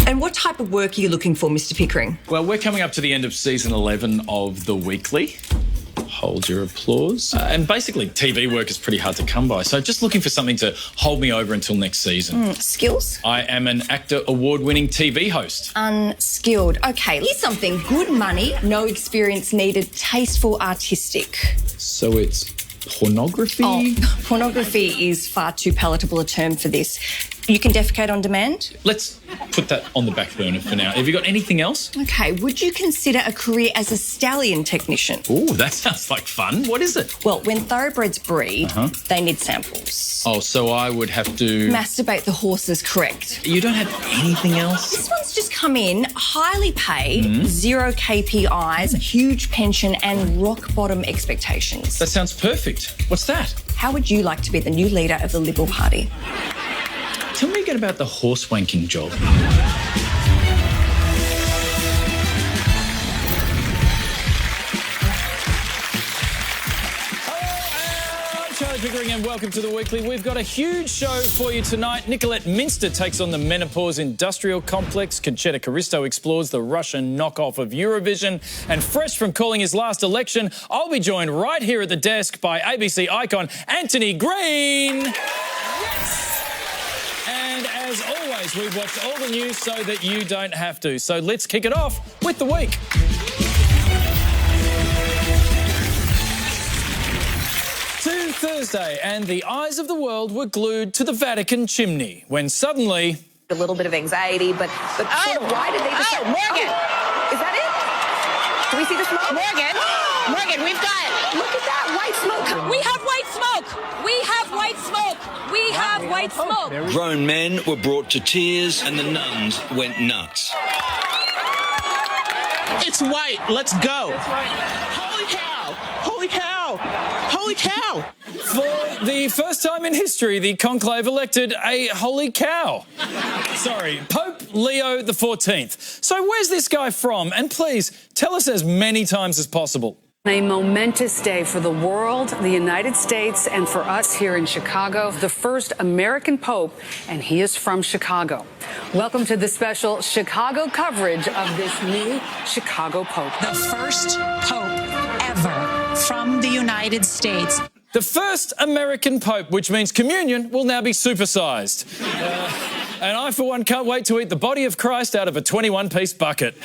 And what type of work are you looking for, Mr. Pickering? Well, we're coming up to the end of season 11 of The Weekly. Hold your applause. And basically, TV work is pretty hard to come by, so just looking for something to hold me over until next season. Skills? I am an actor award-winning TV host. Unskilled. Okay, here's something. Good money, no experience needed, tasteful, artistic. So it's pornography? Oh, pornography is far too palatable a term for this. You can defecate on demand? Let's put that on the back burner for now. Have you got anything else? Okay, would you consider a career as a stallion technician? Ooh, that sounds like fun. What is it? Well, when thoroughbreds breed, they need samples. Oh, so I would have to... Masturbate the horses, correct. You don't have anything else? This one's just come in, highly paid, 0 KPIs, huge pension and rock-bottom expectations. That sounds perfect. What's that? How would you like to be the new leader of the Liberal Party? Tell me again about the horse wanking job. Hello, I'm Charlie Pickering and welcome to The Weekly. We've got a huge show for you tonight. Nicolette Minster takes on the menopause industrial complex. Conchetta Caristo explores the Russian knockoff of Eurovision. And fresh from calling his last election, I'll be joined right here at the desk by ABC icon Anthony Green. Yes! And as always, we've watched all the news so that you don't have to. So let's kick it off with the week. To Thursday, and the eyes of the world were glued to the Vatican chimney when suddenly... A little bit of anxiety, but sort of why did they decide... Oh, Morgan! Is that it? Do we see the smoke? Morgan, we've got... Look at that white smoke. We have white smoke. We have white smoke. We have white smoke. Grown men were brought to tears and the nuns went nuts. It's white. Let's go. Holy cow! Holy cow! Holy cow! For the first time in history, the conclave elected a holy cow. Sorry, Pope Leo XIV. So where's this guy from? And please, tell us as many times as possible. A momentous day for the world, the United States, and for us here in Chicago. The first American Pope, and he is from Chicago. Welcome to the special Chicago coverage of this new Chicago Pope. The first Pope ever from the United States. The first American Pope, which means communion will now be supersized. And I, for one, can't wait to eat the body of Christ out of a 21-piece bucket.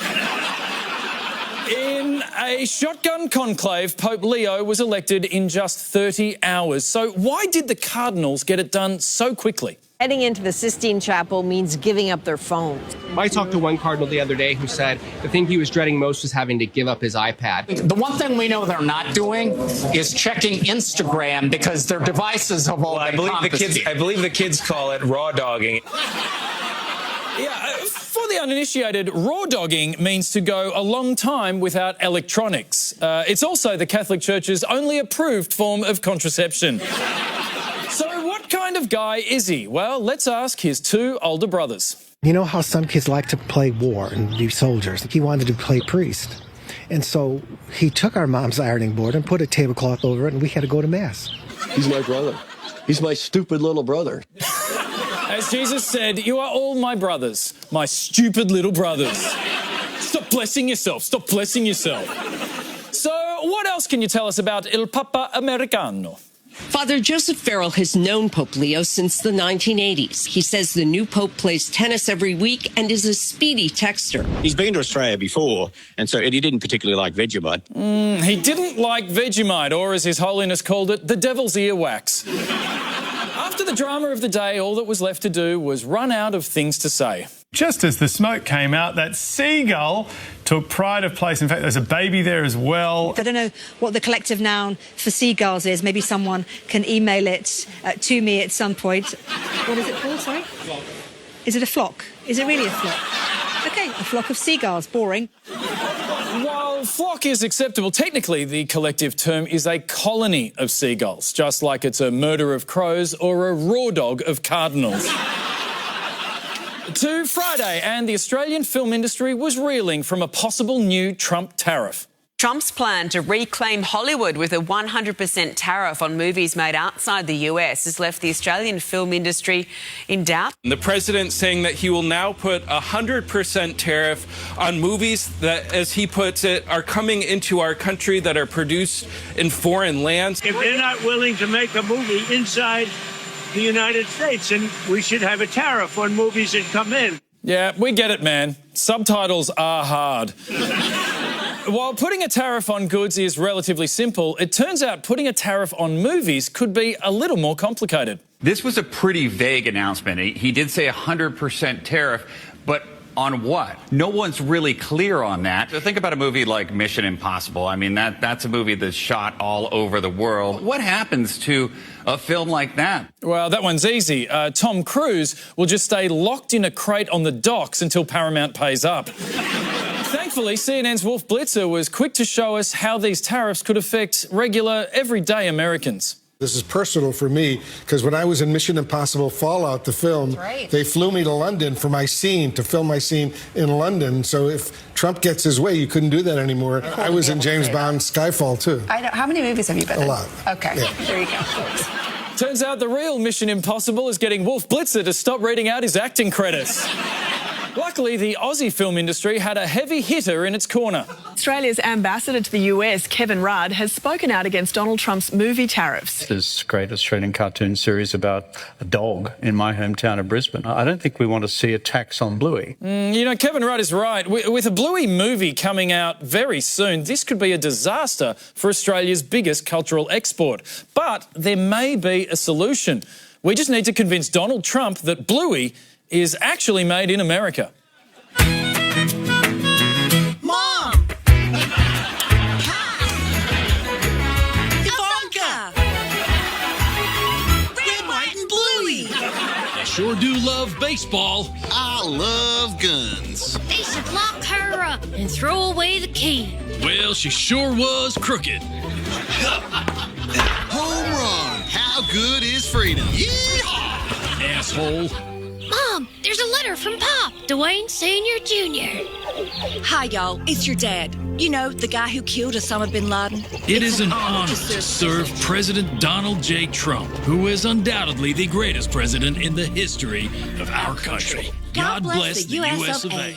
In a shotgun conclave, Pope Leo was elected in just 30 hours. So why did the cardinals get it done so quickly? Heading into the Sistine Chapel means giving up their phones. I talked to one cardinal the other day who said the thing he was dreading most was having to give up his iPad. The one thing we know they're not doing is checking Instagram because their devices have all been confiscated. I believe the kids call it raw dogging. Yeah, for the uninitiated, raw dogging means to go a long time without electronics. It's also the Catholic Church's only approved form of contraception. So what kind of guy is he? Well, let's ask his two older brothers. You know how some kids like to play war and be soldiers? He wanted to play priest. And so he took our mom's ironing board and put a tablecloth over it, and we had to go to Mass. He's my brother. He's my stupid little brother. As Jesus said, you are all my brothers, my stupid little brothers. Stop blessing yourself. Stop blessing yourself. So what else can you tell us about Il Papa Americano? Father Joseph Farrell has known Pope Leo since the 1980s. He says the new Pope plays tennis every week and is a speedy texter. He's been to Australia before, and so he didn't particularly like Vegemite. He didn't like Vegemite, or as His Holiness called it, the devil's earwax. After the drama of the day, all that was left to do was run out of things to say. Just as the smoke came out, that seagull took pride of place. In fact, there's a baby there as well. I don't know what the collective noun for seagulls is. Maybe someone can email it to me at some point. What is it called, sorry? Flock. Is it a flock? Is it really a flock? OK, a flock of seagulls. Boring. While flock is acceptable, technically the collective term is a colony of seagulls, just like it's a murder of crows or a raw dog of cardinals. To Friday, and the Australian film industry was reeling from a possible new Trump tariff. Trump's plan to reclaim Hollywood with a 100% tariff on movies made outside the US has left the Australian film industry in doubt. The president saying that he will now put a 100% tariff on movies that, as he puts it, are coming into our country that are produced in foreign lands. If they're not willing to make a movie inside the United States, then we should have a tariff on movies that come in. Yeah, we get it, man. Subtitles are hard. While putting a tariff on goods is relatively simple, it turns out putting a tariff on movies could be a little more complicated. This was a pretty vague announcement. He did say 100% tariff, but on what? No one's really clear on that. So think about a movie like Mission Impossible. I mean, that's a movie that's shot all over the world. What happens to a film like that? Well, that one's easy. Tom Cruise will just stay locked in a crate on the docks until Paramount pays up. Thankfully, CNN's Wolf Blitzer was quick to show us how these tariffs could affect regular, everyday Americans. This is personal for me because when I was in Mission Impossible Fallout, the film, they flew me to London for my scene, to film my scene in London. So if Trump gets his way, you couldn't do that anymore. I was in James Bond Skyfall, too. I know. How many movies have you been in? A lot. Okay, yeah. There you go. Turns out the real Mission Impossible is getting Wolf Blitzer to stop reading out his acting credits. Luckily, the Aussie film industry had a heavy hitter in its corner. Australia's ambassador to the US, Kevin Rudd, has spoken out against Donald Trump's movie tariffs. This great Australian cartoon series about a dog in my hometown of Brisbane. I don't think we want to see a tax on Bluey. You know, Kevin Rudd is right. With a Bluey movie coming out very soon, this could be a disaster for Australia's biggest cultural export. But there may be a solution. We just need to convince Donald Trump that Bluey is actually made in America. Mom! Ivanka! Red, white, and bluey! I sure do love baseball. I love guns. They should lock her up and throw away the key. Well, she sure was crooked. Home run! How good is freedom? Yeehaw! Asshole. Mom, there's a letter from Pop, Dwayne Sr. Jr. Hi, y'all. It's your dad. You know, the guy who killed Osama bin Laden. It is an honor to serve President Donald J. Trump, who is undoubtedly the greatest president in the history of our country. God bless the US of A.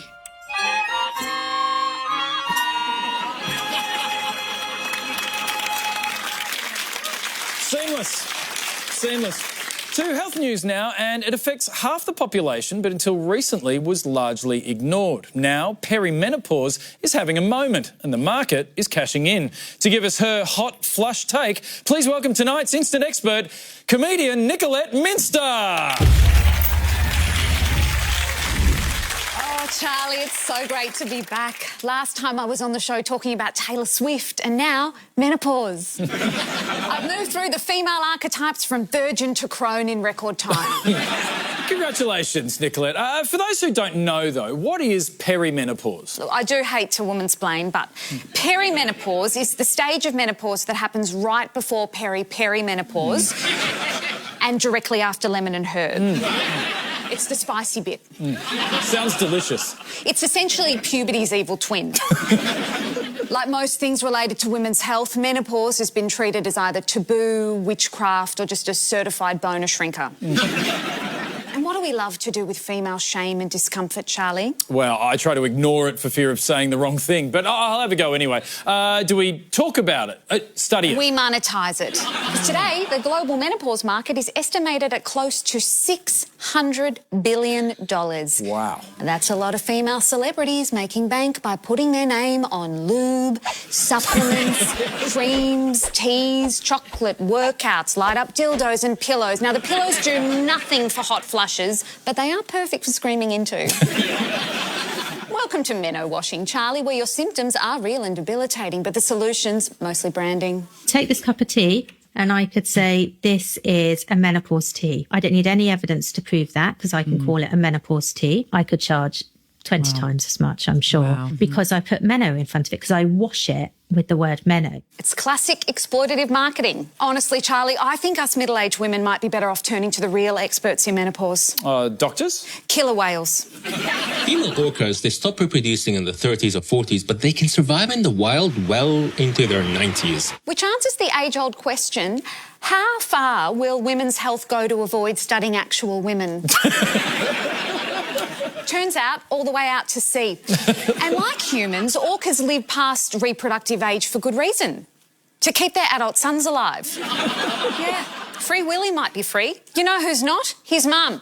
Seamless. To health news now, and it affects half the population, but until recently was largely ignored. Now, perimenopause is having a moment, and the market is cashing in. To give us her hot flush take, please welcome tonight's instant expert, comedian Nicolette Minster. Oh, Charlie, it's so great to be back. Last time I was on the show talking about Taylor Swift, and now menopause. I've moved through the female archetypes from virgin to crone in record time. Congratulations, Nicolette. For those who don't know, though, what is perimenopause? Look, I do hate to womansplain, but perimenopause is the stage of menopause that happens right before perimenopause and directly after lemon and herb. It's the spicy bit. Sounds delicious. It's essentially puberty's evil twin. Like most things related to women's health, menopause has been treated as either taboo, witchcraft, or just a certified boner shrinker. And what do we love to do with female shame and discomfort, Charlie? Well, I try to ignore it for fear of saying the wrong thing, but I'll have a go anyway. Do we talk about it? Study it? We monetise it. Because today, the global menopause market is estimated at close to $600 billion. Wow. And that's a lot of female celebrities making bank by putting their name on lube, supplements, creams, teas, chocolate, workouts, light-up dildos and pillows. Now, the pillows do nothing for hot flushes, but they are perfect for screaming into. Welcome to Menno washing, Charlie, where your symptoms are real and debilitating, but the solution's mostly branding. Take this cup of tea and I could say this is a menopause tea. I don't need any evidence to prove that because I can call it a menopause tea. I could charge 20 times as much, I'm sure, because I put Menno in front of it because I wash it with the word Menno. It's classic exploitative marketing. Honestly, Charlie, I think us middle-aged women might be better off turning to the real experts in menopause. Doctors? Killer whales. Female orcas, they stop reproducing in the 30s or 40s, but they can survive in the wild well into their 90s. Which answers the age-old question, how far will women's health go to avoid studying actual women? Turns out, all the way out to sea. And like humans, orcas live past reproductive age for good reason. To keep their adult sons alive. Yeah. Free Willy might be free. You know who's not? His mum.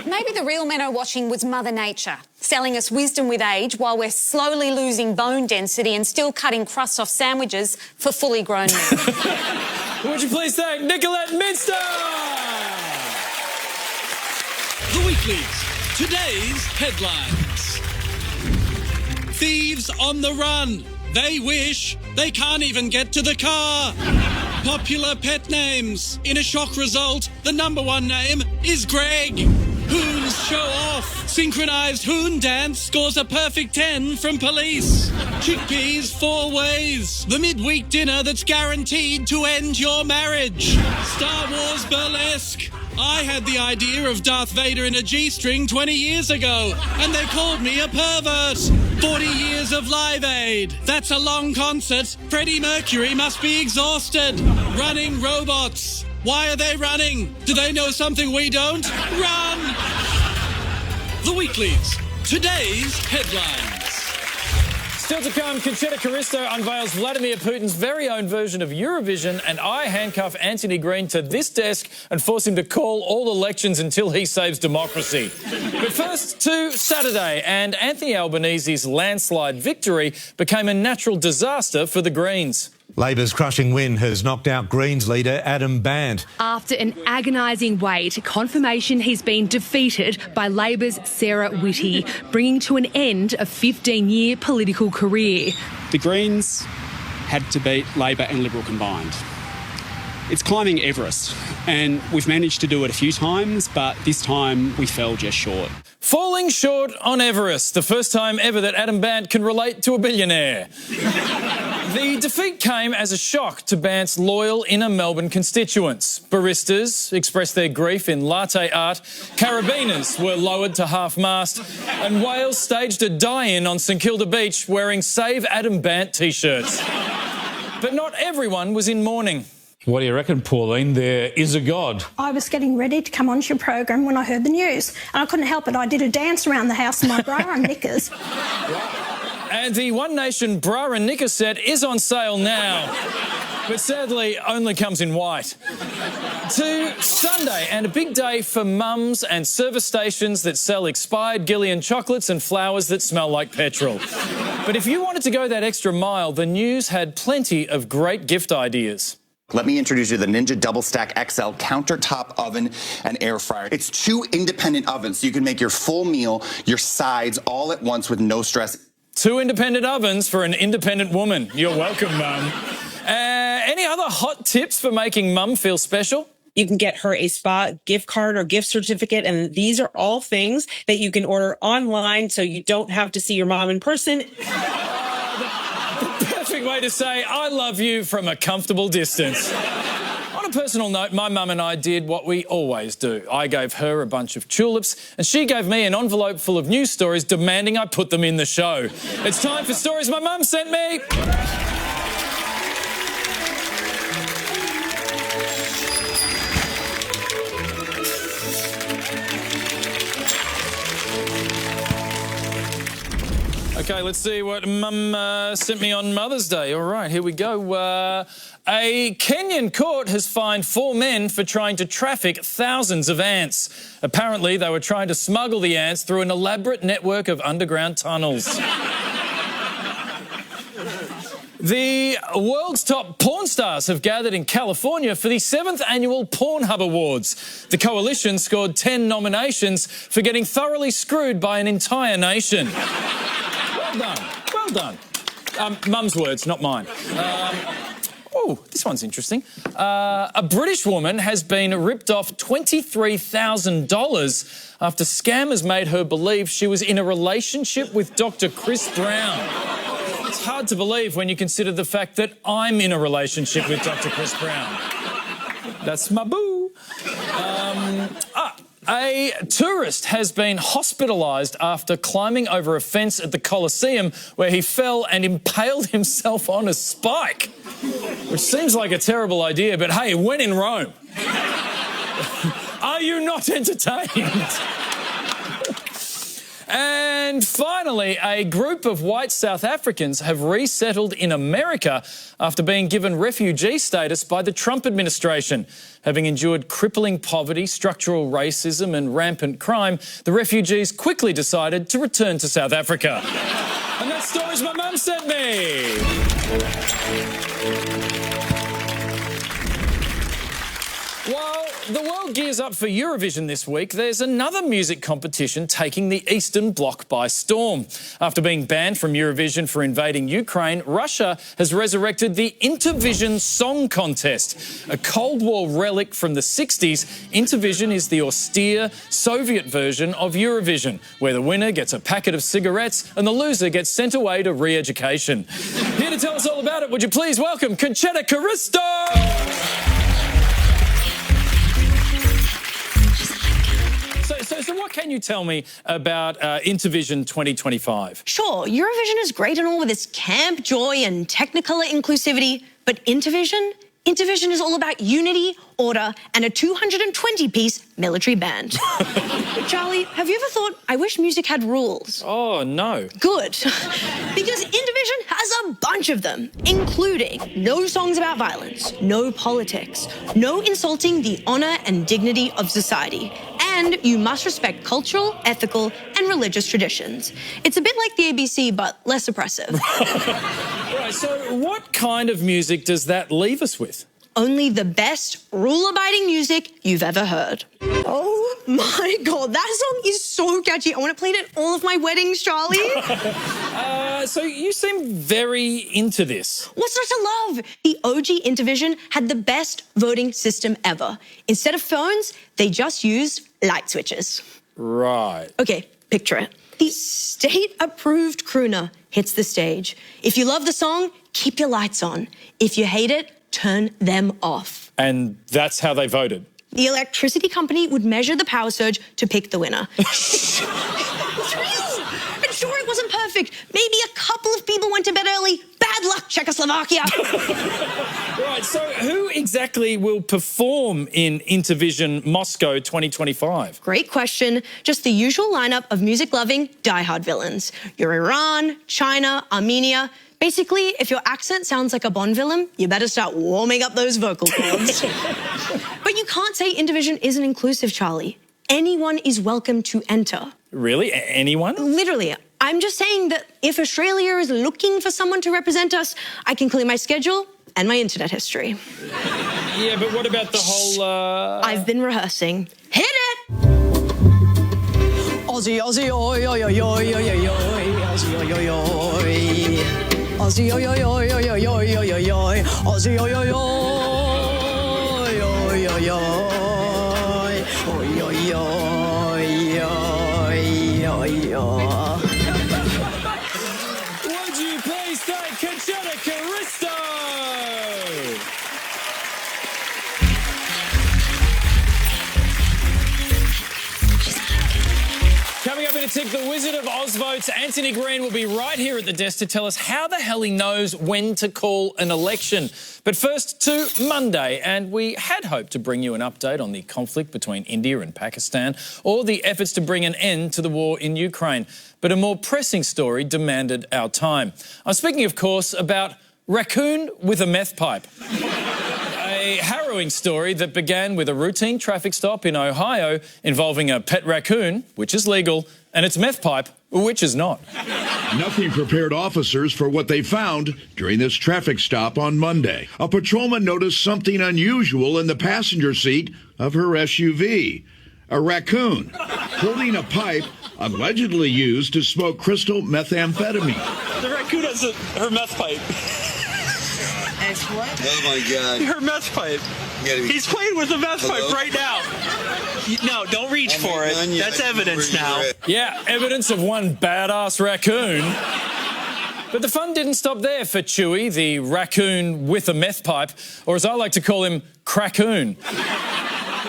Maybe the real men watching was Mother Nature, selling us wisdom with age while we're slowly losing bone density and still cutting crusts off sandwiches for fully grown men. Would you please thank Nicolette Minster? The Weeklies. Today's headlines. Thieves on the run. They wish they can't even get to the car. Popular pet names. In a shock result, the #1 name is Greg. Hoons show off. Synchronized hoon dance scores a perfect 10 from police. Chickpeas 4 ways. The midweek dinner that's guaranteed to end your marriage. Star Wars burlesque. I had the idea of Darth Vader in a G-string 20 years ago, and they called me a pervert. 40 years of Live Aid. That's a long concert. Freddie Mercury must be exhausted. Running robots. Why are they running? Do they know something we don't? Run! The Weeklies. Today's headlines. Still to come, Conchetta Caristo unveils Vladimir Putin's very own version of Eurovision, and I handcuff Anthony Green to this desk and force him to call all elections until he saves democracy. But first to Saturday, and Anthony Albanese's landslide victory became a natural disaster for the Greens. Labor's crushing win has knocked out Greens leader Adam Bandt. After an agonising wait, confirmation he's been defeated by Labor's Sarah Whitty, bringing to an end a 15-year political career. The Greens had to beat Labor and Liberal combined. It's climbing Everest, and we've managed to do it a few times, but this time we fell just short. Falling short on Everest, the first time ever that Adam Bandt can relate to a billionaire. The defeat came as a shock to Bandt's loyal inner Melbourne constituents. Baristas expressed their grief in latte art, carabiners were lowered to half-mast, and whales staged a die-in on St Kilda Beach wearing Save Adam Bandt T-shirts. But not everyone was in mourning. What do you reckon, Pauline? There is a God. I was getting ready to come onto your program when I heard the news, and I couldn't help it. I did a dance around the house in my bra and knickers. And the One Nation bra and knicker set is on sale now, but sadly only comes in white. To Sunday, and a big day for mums and service stations that sell expired Gillian chocolates and flowers that smell like petrol. But if you wanted to go that extra mile, the news had plenty of great gift ideas. Let me introduce you to the Ninja Double Stack XL countertop oven and air fryer. It's 2 independent ovens, so you can make your full meal, your sides, all at once with no stress. 2 independent ovens for an independent woman. You're welcome, Mum. Any other hot tips for making Mum feel special? You can get her a spa gift card or gift certificate, and these are all things that you can order online so you don't have to see your mom in person. Perfect way to say I love you from a comfortable distance. On a personal note, my mum and I did what we always do. I gave her a bunch of tulips and she gave me an envelope full of news stories demanding I put them in the show. It's time for stories my mum sent me. Okay, let's see what Mum sent me on Mother's Day. All right, here we go. A Kenyan court has fined 4 men for trying to traffic thousands of ants. Apparently, they were trying to smuggle the ants through an elaborate network of underground tunnels. The world's top porn stars have gathered in California for the 7th annual Pornhub Awards. The coalition scored 10 nominations for getting thoroughly screwed by an entire nation. Well done. Well done. Mum's words, not mine. Oh, this one's interesting. A British woman has been ripped off $23,000 after scammers made her believe she was in a relationship with Dr. Chris Brown. It's hard to believe when you consider the fact that I'm in a relationship with Dr. Chris Brown. That's my boo. A tourist has been hospitalised after climbing over a fence at the Colosseum where he fell and impaled himself on a spike. Which seems like a terrible idea, but hey, when in Rome. Are you not entertained? And finally, a group of white South Africans have resettled in America after being given refugee status by the Trump administration. Having endured crippling poverty, structural racism and rampant crime, the refugees quickly decided to return to South Africa. And that story's my mum sent me. While the world gears up for Eurovision this week, there's another music competition taking the Eastern Bloc by storm. After being banned from Eurovision for invading Ukraine, Russia has resurrected the Intervision Song Contest. A Cold War relic from the 60s, Intervision is the austere Soviet version of Eurovision, where the winner gets a packet of cigarettes and the loser gets sent away to re-education. Here to tell us all about it, would you please welcome Conchetta Caristo! So what can you tell me about Intervision 2025? Sure, Eurovision is great and all with its camp joy and Technicolor inclusivity, but Intervision is all about unity, order, and a 220-piece military band. Charlie, have you ever thought, I wish music had rules? Oh, no. Good. Because Intervision has a bunch of them, including no songs about violence, no politics, no insulting the honor and dignity of society, and you must respect cultural, ethical, and religious traditions. It's a bit like the ABC, but less oppressive. Right, so what kind of music does that leave us with? Only the best rule-abiding music you've ever heard. Oh my God, that song is so catchy. I want to play it at all of my weddings, Charlie. So you seem very into this. What's not to love? The OG Intervision had the best voting system ever. Instead of phones, they just used light switches. Right. Okay, picture it. The state-approved crooner hits the stage. If you love the song, keep your lights on. If you hate it, turn them off. And that's how they voted? The electricity company would measure the power surge to pick the winner. Shh! And sure, it wasn't perfect. Maybe a couple of people went to bed early. Bad luck, Czechoslovakia. Right, so who exactly will perform in Intervision Moscow 2025? Great question. Just the usual lineup of music-loving, diehard villains. Your Iran, China, Armenia. Basically, if your accent sounds like a Bond villain, you better start warming up those vocal cords. But you can't say Intervision isn't inclusive, Charlie. Anyone is welcome to enter. Really? Anyone? Literally. I'm just saying that if Australia is looking for someone to represent us, I can clear my schedule and my internet history. Yeah, but what about the whole, I've been rehearsing. Hit it! Aussie, Aussie, oi, oi, oi, oi, oi, oi, oi, Aussie, oi, oi, oi. Aussie, oi, oi, oi, oi, oi, oi, oi, oi, oi. Aussie, oi, oi, oi, oi, oi, oi, oi, oi, oi, oi, oi, oi. Would you please thank Conchetta Caristo? Coming up in a tick, the Wizard of Oz votes, Anthony Green, will be right here at the desk to tell us how the hell he knows when to call an election. But first to Monday, and we had hoped to bring you an update on the conflict between India and Pakistan or the efforts to bring an end to the war in Ukraine. But a more pressing story demanded our time. I'm speaking, of course, about Raccoon with a meth pipe. A harrowing story that began with a routine traffic stop in Ohio involving a pet raccoon, which is legal, and its meth pipe, which is not. Nothing prepared officers for what they found during this traffic stop on Monday. A patrolman noticed something unusual in the passenger seat of her SUV. A raccoon holding a pipe allegedly used to smoke crystal methamphetamine. The raccoon has her meth pipe. What? Oh my God. Her meth pipe. He's playing with the meth pipe right now. No, don't reach for it. That's evidence now. Yeah, evidence of one badass raccoon. But the fun didn't stop there for Chewy, the raccoon with a meth pipe, or as I like to call him, Crackoon.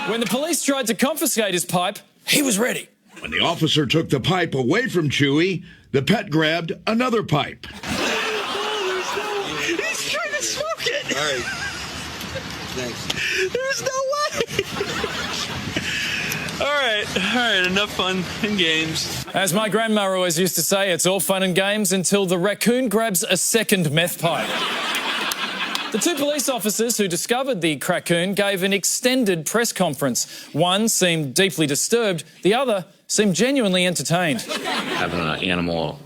When the police tried to confiscate his pipe, He was ready. When the officer took the pipe away from Chewy, the pet grabbed another pipe. He's trying to smoke it. All right. Thanks. There's no way. All right, enough fun and games. As my grandma always used to say, it's all fun and games until the raccoon grabs a second meth pipe. The two police officers who discovered the crackoon gave an extended press conference. One seemed deeply disturbed, the other seemed genuinely entertained. Having an animal,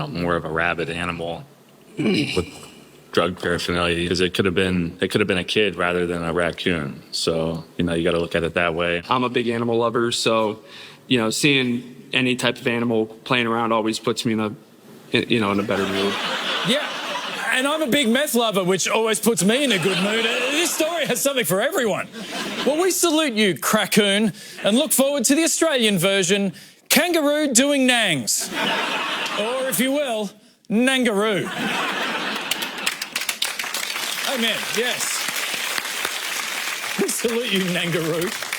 more of a rabid animal with drug paraphernalia, because it could have been a kid rather than a raccoon. So, you got to look at it that way. I'm a big animal lover, so, seeing any type of animal playing around always puts me in a better mood. Yeah. And I'm a big meth lover, which always puts me in a good mood. This story has something for everyone. Well, we salute you, crackoon, and look forward to the Australian version, Kangaroo Doing Nangs. Or, if you will, Nangaroo. Amen, yes. We salute you, Nangaroo.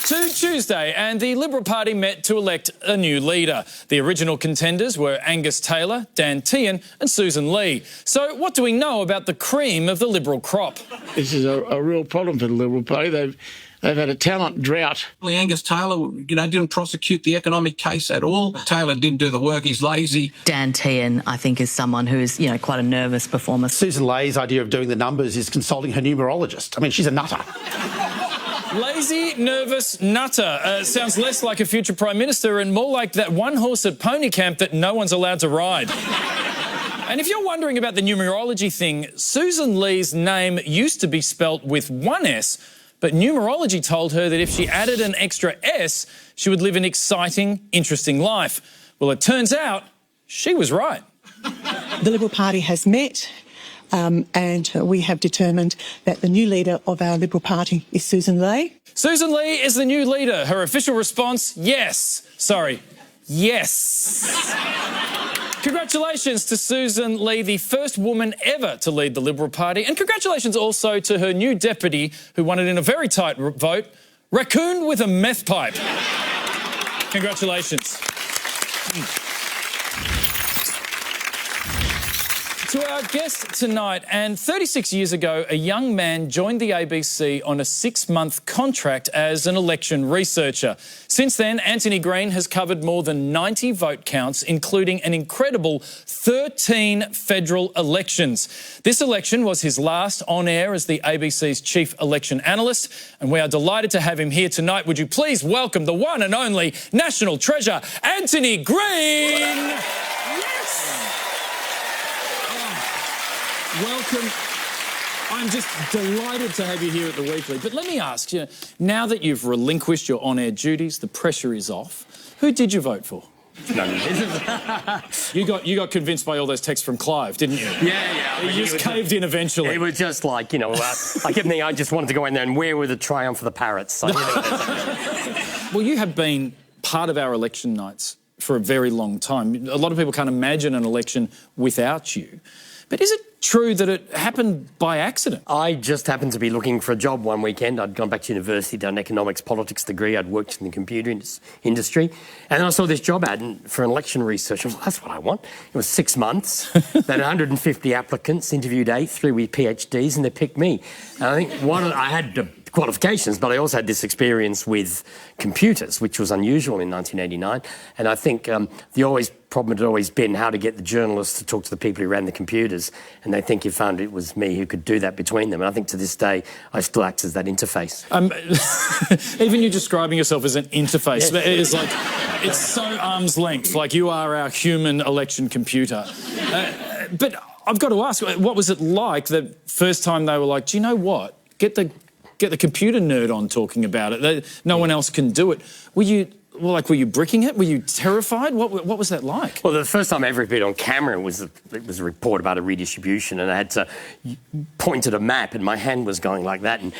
To Tuesday, and the Liberal Party met to elect a new leader. The original contenders were Angus Taylor, Dan Tehan and Susan Lee. So what do we know about the cream of the Liberal crop? This is a real problem for the Liberal Party. They've had a talent drought. Angus Taylor, didn't prosecute the economic case at all. Taylor didn't do the work. He's lazy. Dan Tehan, I think, is someone who's, quite a nervous performer. Susan Lee's idea of doing the numbers is consulting her numerologist. I mean, she's a nutter. Lazy, nervous, nutter. Sounds less like a future Prime Minister and more like that one horse at pony camp that no one's allowed to ride. And if you're wondering about the numerology thing, Susan Lee's name used to be spelt with one S, but numerology told her that if she added an extra S, she would live an exciting, interesting life. Well, it turns out she was right. The Liberal Party has met. And we have determined that the new leader of our Liberal Party is Susan Lee. Susan Lee is the new leader. Her official response, yes. Sorry, yes. Congratulations to Susan Lee, the first woman ever to lead the Liberal Party. And congratulations also to her new deputy, who won it in a very tight vote, Raccoon with a meth pipe. Congratulations. To our guest tonight, and 36 years ago, a young man joined the ABC on a 6-month contract as an election researcher. Since then, Anthony Green has covered more than 90 vote counts, including an incredible 13 federal elections. This election was his last on air as the ABC's chief election analyst, and we are delighted to have him here tonight. Would you please welcome the one and only national treasure, Anthony Green? Yes! Welcome. I'm just delighted to have you here at the Weekly. But let me ask you, now that you've relinquished your on-air duties, the pressure is off, who did you vote for? No. You got convinced by all those texts from Clive, didn't you? Yeah. You just caved in eventually. It was just like, I kept thinking I just wanted to go in there and where were the triumph of the parrots? So, Well, you have been part of our election nights for a very long time. A lot of people can't imagine an election without you. But is it true that it happened by accident? I just happened to be looking for a job one weekend. I'd gone back to university, done an economics, politics degree. I'd worked in the computer industry. And then I saw this job ad for an election researcher. Well, that's what I want. It was 6 months. They had 150 applicants, interviewed 8, 3 with PhDs, and they picked me. And I think I had the qualifications, but I also had this experience with computers, which was unusual in 1989. And I think the problem had always been how to get the journalists to talk to the people who ran the computers, and they think you found it was me who could do that between them. And I think to this day, I still act as that interface. Even you describing yourself as an interface, yes. It's so arm's length, like you are our human election computer. But I've got to ask, what was it like the first time they were like, do you know what? Get the computer nerd on talking about it. No one else can do it. Were you bricking it? Were you terrified? What was that like? Well, the first time I ever appeared on camera was a report about a redistribution, and I had to point at a map, and my hand was going like that. And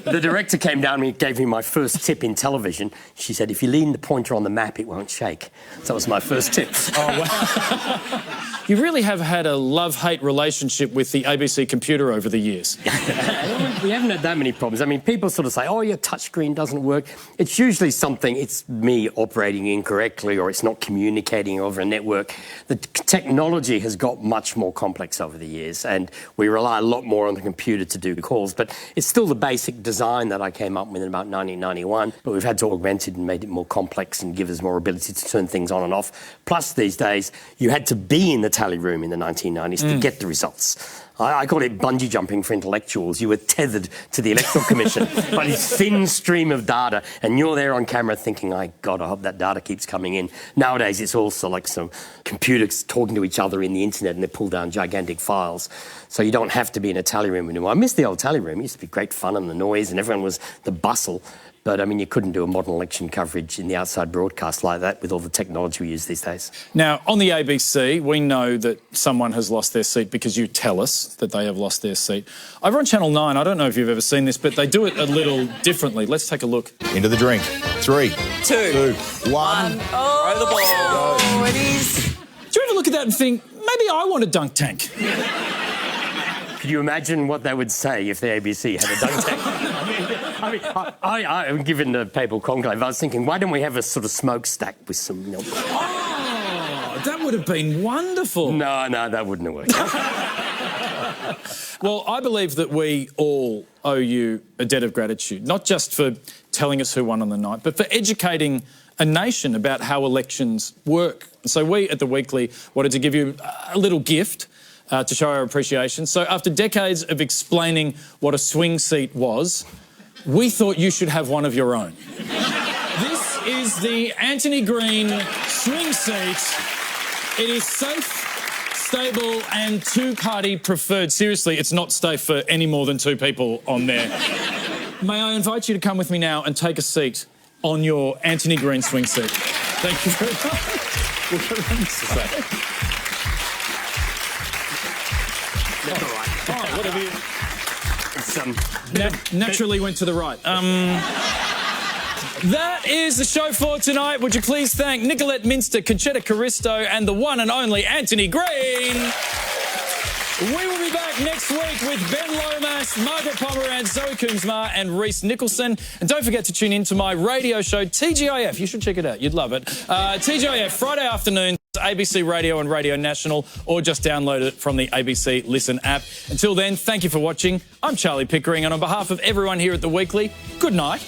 the director came down and gave me my first tip in television. She said, if you lean the pointer on the map, it won't shake. So that was my first tip. Oh, wow. You really have had a love-hate relationship with the ABC computer over the years. We haven't had that many problems. I mean, people sort of say, oh, your touchscreen doesn't work. It's usually something, it's me operating incorrectly or it's not communicating over a network. The technology has got much more complex over the years, and we rely a lot more on the computer to do calls, but it's still the basic design that I came up with in about 1991, but we've had to augment it and made it more complex and give us more ability to turn things on and off. Plus, these days, you had to be in the tally room in the 1990s to get the results. I call it bungee jumping for intellectuals. You were tethered to the Electoral Commission by this thin stream of data, and you're there on camera thinking, God, I hope that data keeps coming in. Nowadays, it's also like some computers talking to each other in the internet, and they pull down gigantic files. So you don't have to be in a tally room anymore. I miss the old tally room. It used to be great fun and the noise, and everyone was the bustle. But, I mean, you couldn't do a modern election coverage in the outside broadcast like that with all the technology we use these days. Now, on the ABC, we know that someone has lost their seat because you tell us that they have lost their seat. Over on Channel 9, I don't know if you've ever seen this, but they do it a little differently. Let's take a look. Into the drink. 3, 2, 1. Oh, Throw the ball. it is. Do you ever look at that and think, maybe I want a dunk tank? Could you imagine what they would say if the ABC had a dunk tank? I'm given the papal conclave. I was thinking, why don't we have a sort of smokestack with some milk? Oh, that would have been wonderful. No, that wouldn't have worked. Well, I believe that we all owe you a debt of gratitude, not just for telling us who won on the night, but for educating a nation about how elections work. So we at The Weekly wanted to give you a little gift to show our appreciation. So after decades of explaining what a swing seat was, we thought you should have one of your own. This is the Anthony Green swing seat. It is safe, stable and two-party preferred. Seriously, it's not safe for any more than 2 people on there. May I invite you to come with me now and take a seat on your Anthony Green swing seat. Thank you very much. That's all right. Oh, what have you... naturally went to the right. That is the show for tonight. Would you please thank Nicolette Minster, Conchetta Caristo and the one and only Anthony Green. We will be back next week with Ben Lomas, Margaret Pomerantz, Zoe Koomsma and Reece Nicholson. And don't forget to tune in to my radio show, TGIF. You should check it out. You'd love it. TGIF, Friday afternoon. ABC Radio and Radio National, or just download it from the ABC Listen app. Until then, thank you for watching. I'm Charlie Pickering, and on behalf of everyone here at The Weekly, good night.